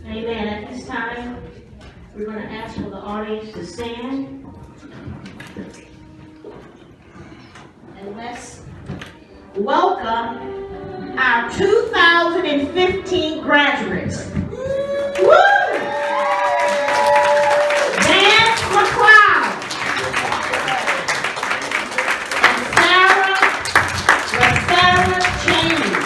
Amen. At this time, we're going to ask for the audience to stand. And let's welcome our 2015 graduates. Woo! McLeod and Sarah Cheney.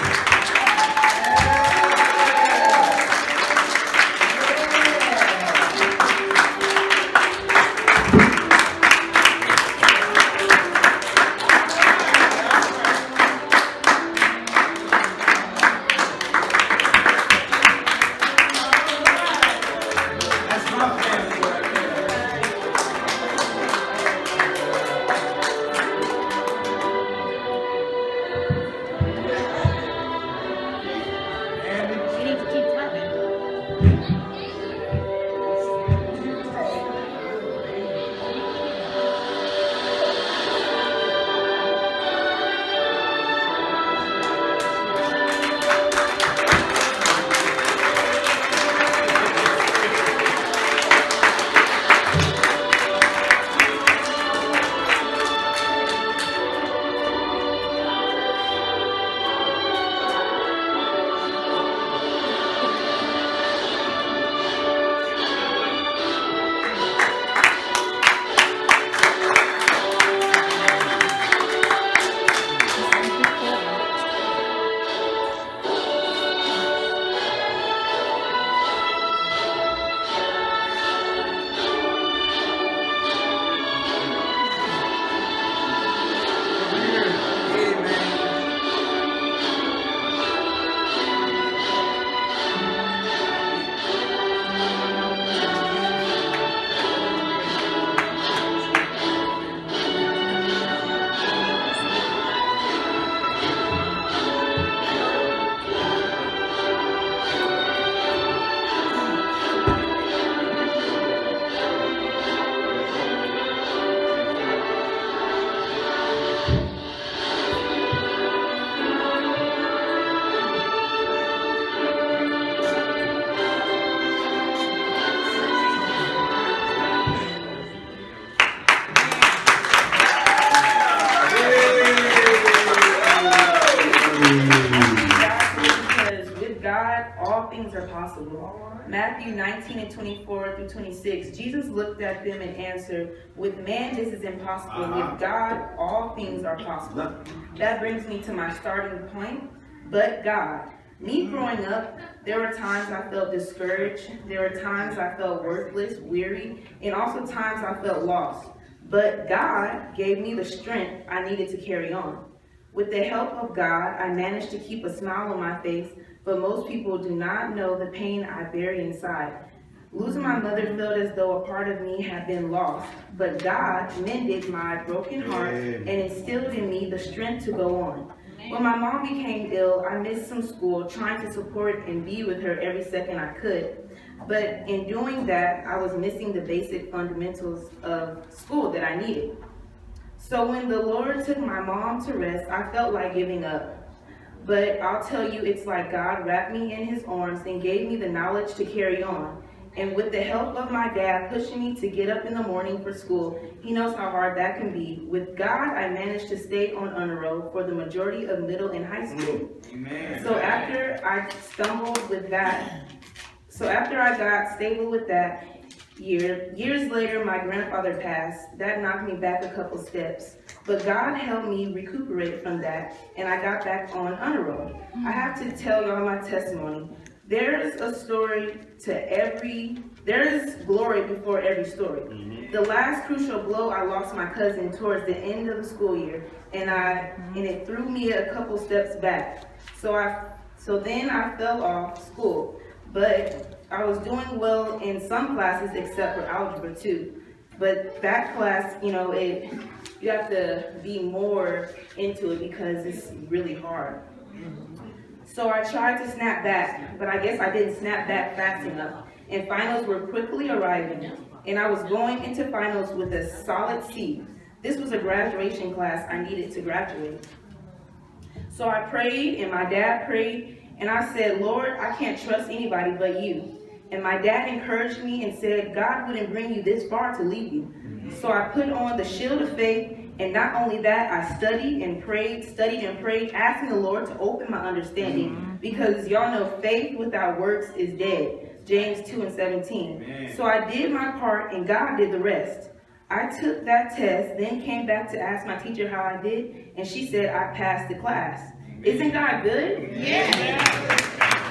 Matthew 19:24 through 26, Jesus looked at them and answered, "With man this is impossible, with God all things are possible." That brings me to my starting point, but God. Me growing up, there were times I felt discouraged, there were times I felt worthless, weary, and also times I felt lost. But God gave me the strength I needed to carry on. With the help of God, I managed to keep a smile on my face, but most people do not know the pain I bury inside. Losing my mother felt as though a part of me had been lost, but God mended my broken heart and instilled in me the strength to go on. When my mom became ill, I missed some school, trying to support and be with her every second I could. But in doing that, I was missing the basic fundamentals of school that I needed. So when the Lord took my mom to rest, I felt like giving up. But I'll tell you, it's like God wrapped me in his arms and gave me the knowledge to carry on. And with the help of my dad pushing me to get up in the morning for school, he knows how hard that can be. With God, I managed to stay on honor roll for the majority of middle and high school. Amen. So after I got stable with that, years later, my grandfather passed. That knocked me back a couple steps. But God helped me recuperate from that, and I got back on honor roll. I have to tell y'all my testimony. There is glory before every story. The last crucial blow, I lost my cousin towards the end of the school year, and it threw me a couple steps back. So then I fell off school, but I was doing well in some classes except for algebra 2. But that class, you have to be more into it because it's really hard. So I tried to snap back, but I guess I didn't snap back fast enough. And finals were quickly arriving, and I was going into finals with a solid C. This was a graduation class I needed to graduate. So I prayed, and my dad prayed, and I said, "Lord, I can't trust anybody but you." And my dad encouraged me and said, God wouldn't bring you this far to leave you. So I put on the shield of faith, and not only that, I studied and prayed, asking the Lord to open my understanding, because y'all know faith without works is dead. James 2:17. Amen. So I did my part, and God did the rest. I took that test, then came back to ask my teacher how I did, and she said I passed the class. Isn't God good? Yeah.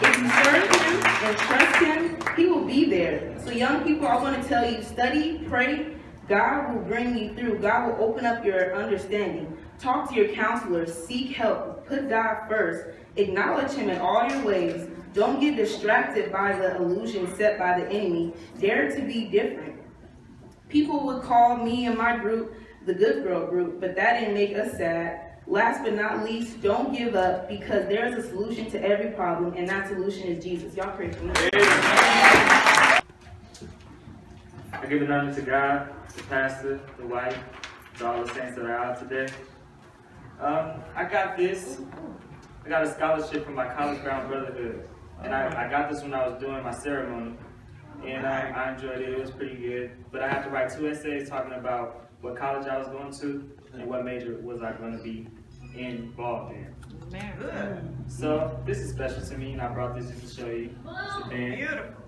If you serve him and trust him, he will be there. So young people, I want to tell you, study, pray. God will bring you through. God will open up your understanding. Talk to your counselors. Seek help. Put God first. Acknowledge him in all your ways. Don't get distracted by the illusion set by the enemy. Dare to be different. People would call me and my group the good girl group, but that didn't make us sad. Last but not least, don't give up, because there is a solution to every problem, and that solution is Jesus. Y'all pray for me. I give an honor to God, the pastor, the wife, to all the saints that are out today. I got a scholarship from my college bound brotherhood, and I got this when I was doing my ceremony, and I enjoyed it. It was pretty good, but I had to write 2 essays talking about what college I was going to and what major was I going to be involved in. So this is special to me, and I brought this just to show you. It's a band. Beautiful.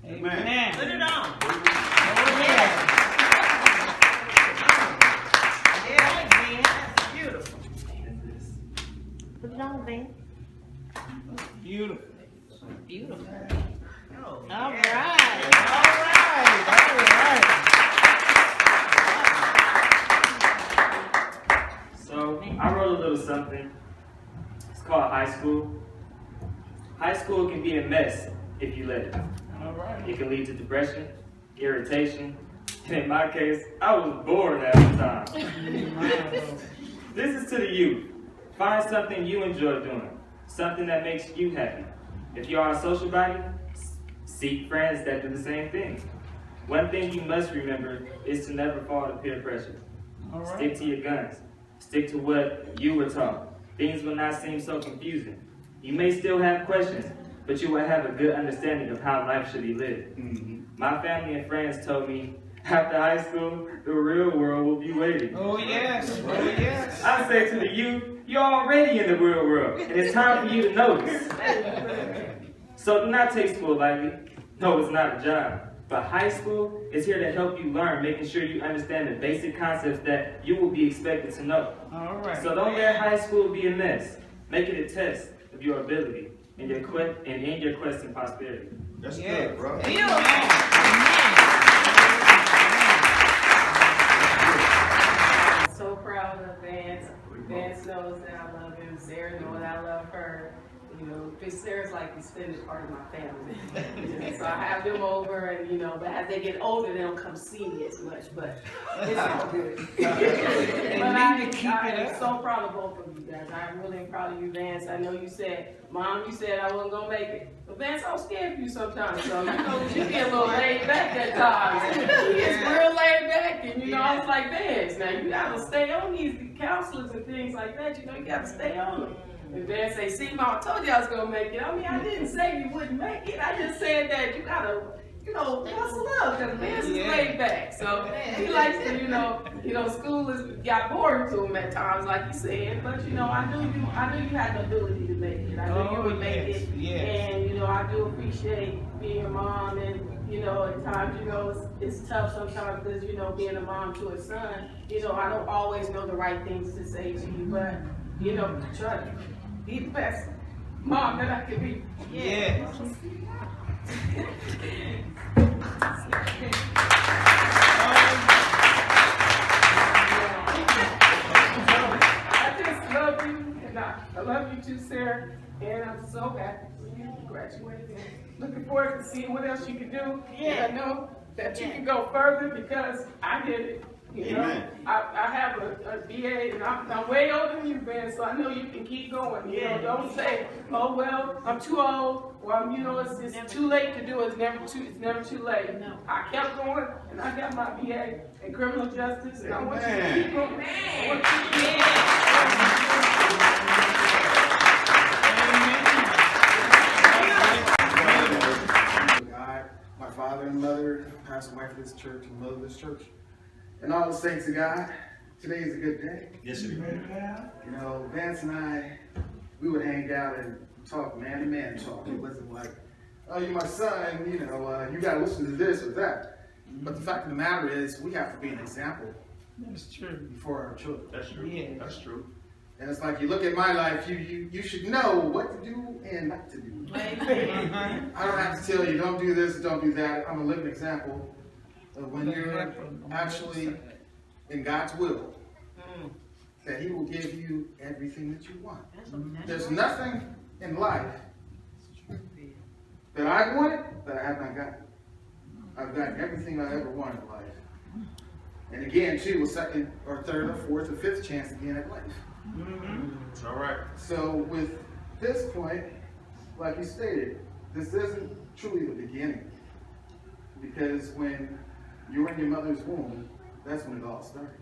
Amen. Put it on. Oh, yeah. Yeah, man. That's beautiful. Put it on, man. Beautiful. Beautiful. Oh, All yeah. right. All right. So I wrote a little something. It's called High School. High school can be a mess if you let it. All right. It can lead to depression, irritation, and in my case, I was bored at the time. This is to the youth. Find something you enjoy doing, something that makes you happy. If you are a social body, seek friends that do the same thing. One thing you must remember is to never fall to peer pressure. All right. Stick to your guns. Stick to what you were taught. Things will not seem so confusing. You may still have questions, but you will have a good understanding of how life should be lived. My family and friends told me, after high school, the real world will be waiting. Oh, yes. Oh, yes. I say to the youth, you're already in the real world, and it's time for you to notice. So do not take school lightly. No, it's not a job. But high school is here to help you learn, making sure you understand the basic concepts that you will be expected to know. All right. So don't let high school be a mess. Make it a test of your ability and in your quest in prosperity. That's Yeah. good, bro. I'm so proud of Vance. Vance knows that I love him. Sarah knows that I love her. You know, because Sarah's like the extended part of my family. So I have them over, and but as they get older, they don't come see me as much. But it's all good. But I am so proud of both of you guys. I'm really proud of you, Vance. I know you said, Mom, you said I wasn't gonna make it. But Vance, I was scared of you sometimes. So you get a little laid back at times. He gets real laid back, and I was like, Vance, now you gotta stay on these counselors and things like that. You gotta stay on them. And Vance say, see, Mom, I told you I was going to make it. I mean, I didn't say you wouldn't make it. I just said that you got to, muscle up, because Vance is laid back. So he likes to, school got boring to him at times, like you said. But, I knew you had the ability to make it. I knew you would make it. Yes. And, I do appreciate being your mom. And, at times, it's tough sometimes because, being a mom to a son, I don't always know the right things to say to you. But, try to be the best mom that I can be. Yeah. I just love you, and I love you too, Sarah. And I'm so happy for you to graduate. And looking forward to seeing what else you can do. And I know that you can go further because I did it. I have a BA, and I'm way older than you, Ben, so I know you can keep going. Don't say, oh, well, I'm too old, or it's too late to do it. It's never too late. No. I kept going, and I got my BA in criminal justice, and I want you to keep going. I want you to keep God, father and mother, pastor, wife of this church, and mother of this church, and all the saints of God. Today is a good day. Yes, sir. You know, Vance and I, we would hang out and talk man-to-man talk. It wasn't like, oh, you're my son, you know, you got to listen to this or that. But the fact of the matter is, we have to be an example. That's true. For our children. That's true. Yeah, that's true. And it's like, you look at my life, you should know what to do and not to do. I don't have to tell you, don't do this, don't do that. I'm a living example of when you're actually in God's will, that He will give you everything that you want. There's nothing in life that I wanted that I have not gotten. I've gotten everything I ever wanted in life. And again, too, a second or third or fourth or fifth chance again at life. All right. So with this point, like you stated, this isn't truly the beginning. Because when you're in your mother's womb, that's when it all started.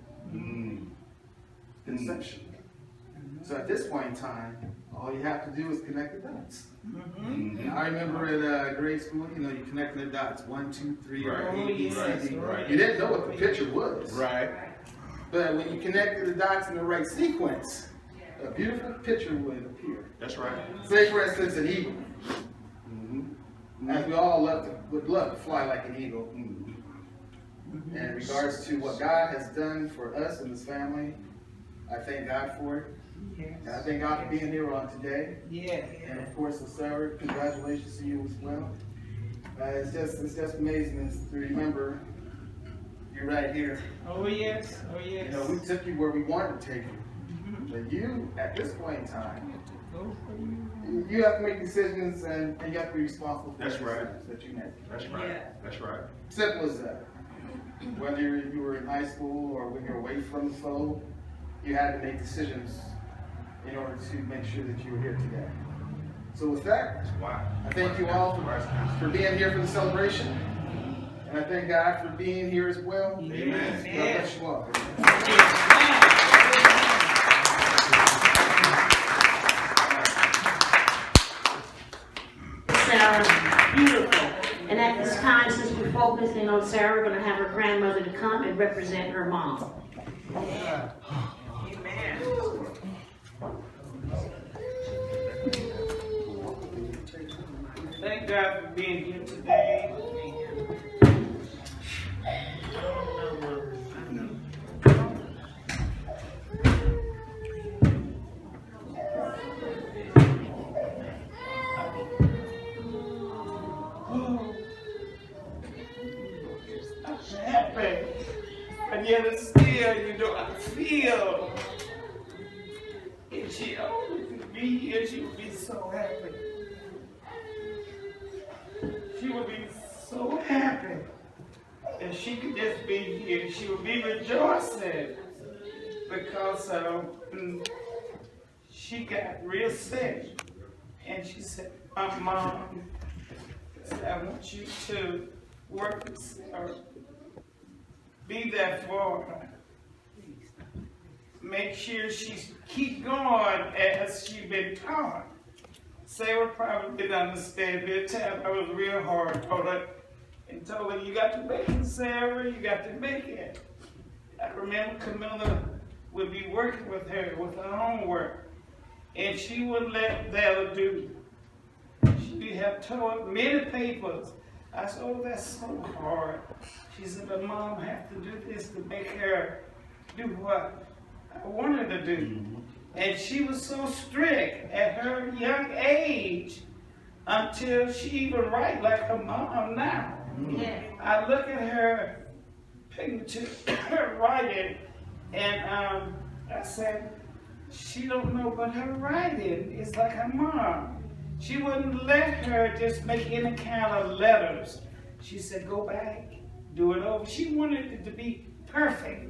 Conception. So at this point in time, all you have to do is connect the dots. I remember at grade school, you know, you connect the dots. 1, 2, 3, or A, B, C, D. You didn't know what the picture was. Right. But when you connected the dots in the right sequence, a beautiful picture would appear. That's right. Say, for instance, an eagle. As we all would love to fly like an eagle. And in regards to what God has done for us and this family, I thank God for it. And I thank God for being here on today. Yeah. And of course, Sarah, congratulations to you as well. It's just amazing to remember you're right here. Oh yes. Oh yes. You know, we took you where we wanted to take you. But you, at this point in time, you have to make decisions and you have to be responsible for the decisions that you make. That's right. Yeah. That's right. Simple as that. Whether you were in high school or when you're away from the fold, you had to make decisions in order to make sure that you were here today. So with that, I thank you all for being here for the celebration. And I thank God for being here as well. Amen. God bless you all. Sarah, beautiful. And at this time, since we're focusing on Sarah, we're going to have her grandmother to come and represent her mom. Amen. Thank God for being here today. I'm happy, and yet it's still, you know, I feel. If she only could be here, she would be so happy. She would be so happy if she could just be here. She would be rejoicing because she got real sick. And she said, Mom, I want you to work with Sarah. Be there for her. Make sure she keep going as she's been taught. Sarah probably didn't understand. There time I was real hard on her and told her, you got to make it, Sarah, you got to make it. I remember Camilla would be working with her with her homework, and she wouldn't let Della do. She had taught many papers. I said, oh, that's so hard. She said, but Mom, I have to do this to make her do what I wanted to do. And she was so strict at her young age until she even write like her mom now. Yeah. I look at her picture, her writing, and I said, she don't know but her writing is like her mom. She wouldn't let her just make any kind of letters. She said, go back, do it over. She wanted it to be perfect.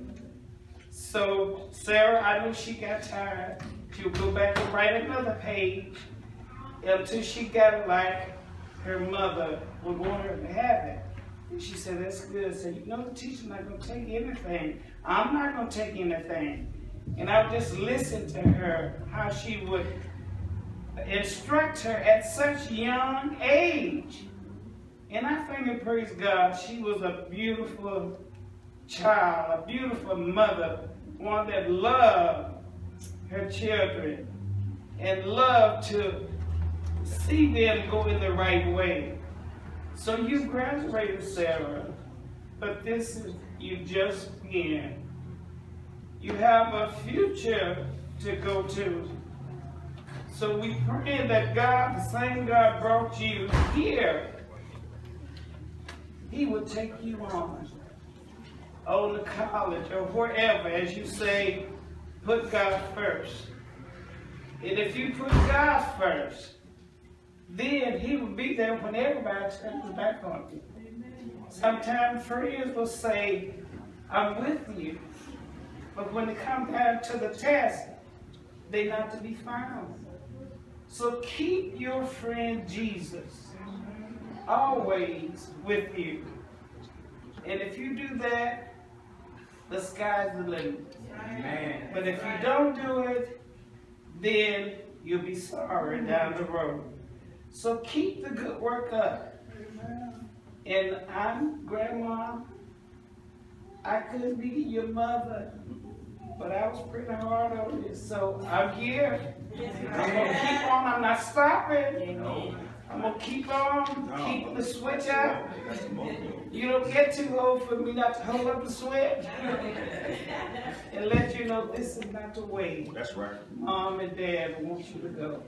So Sarah, I knew she got tired. She would go back and write another page until she got it like her mother would want her to have it. And she said, that's good. I said, you know, the teacher's not going to take anything. I'm not going to take anything. And I would just listen to her, how she would instruct her at such young age. And I thank and praise God, she was a beautiful child, a beautiful mother, one that loved her children and loved to see them go in the right way. So you graduated, Sarah, but this is you just began. You have a future to go to. So we pray that God, the same God brought you here, He will take you on to college or wherever, as you say, put God first. And if you put God first, then He will be there when everybody turns back on you. Sometimes friends will say, I'm with you. But when it comes down to the test, they're not to be found. So keep your friend Jesus always with you. And if you do that, the sky's the limit. Amen. But if you don't do it, then you'll be sorry down the road. So keep the good work up. And I'm Grandma. I couldn't be your mother, but I was pretty hard on you. So I'm here. I'm going to keep on. I'm not stopping. I'm going to keep on, keep the switch out. You don't get too old for me not to hold up the switch. And let you know this is not the way. That's right. Mom and Dad want you to go.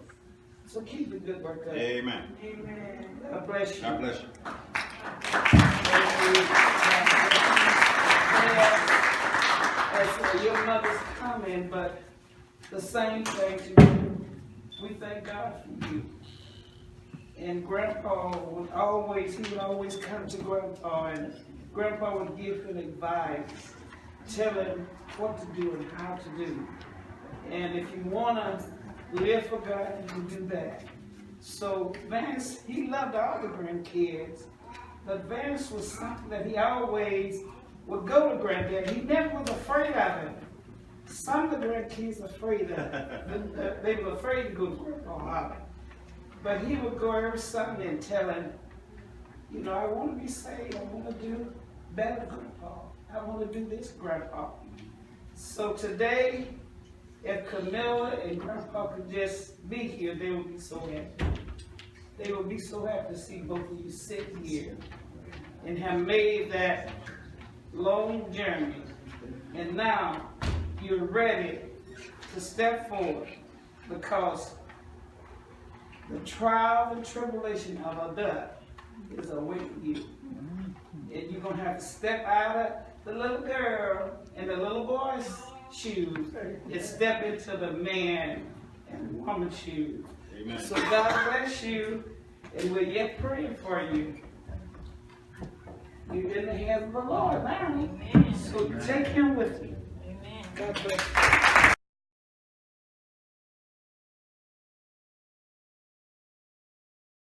So keep the good work up. Amen. Amen. God bless you. God bless you. As your mother's coming, but the same thing to you. We thank God for you. And Grandpa would always come to Grandpa, and Grandpa would give him advice, tell him what to do and how to do. And if you want to live for God, you can do that. So Vance, he loved all the grandkids, but Vance was something that he always would go to Granddad. He never was afraid of him. Some of the grandkids are afraid of him. They were afraid to go to Grandpa. But he would go every Sunday and tell him, you know, I want to be saved. I want to do better, Grandpa. I want to do this, Grandpa. So today, if Camilla and Grandpa could just be here, they would be so happy. They would be so happy to see both of you sit here and have made that long journey. And now you're ready to step forward, because the trial and tribulation of adult is awaiting you. And you're going to have to step out of the little girl and the little boy's shoes and step into the man and woman's shoes. Amen. So God bless you, and we're yet praying for you. You're in the hands of the Lord now. So take him with you. God bless you.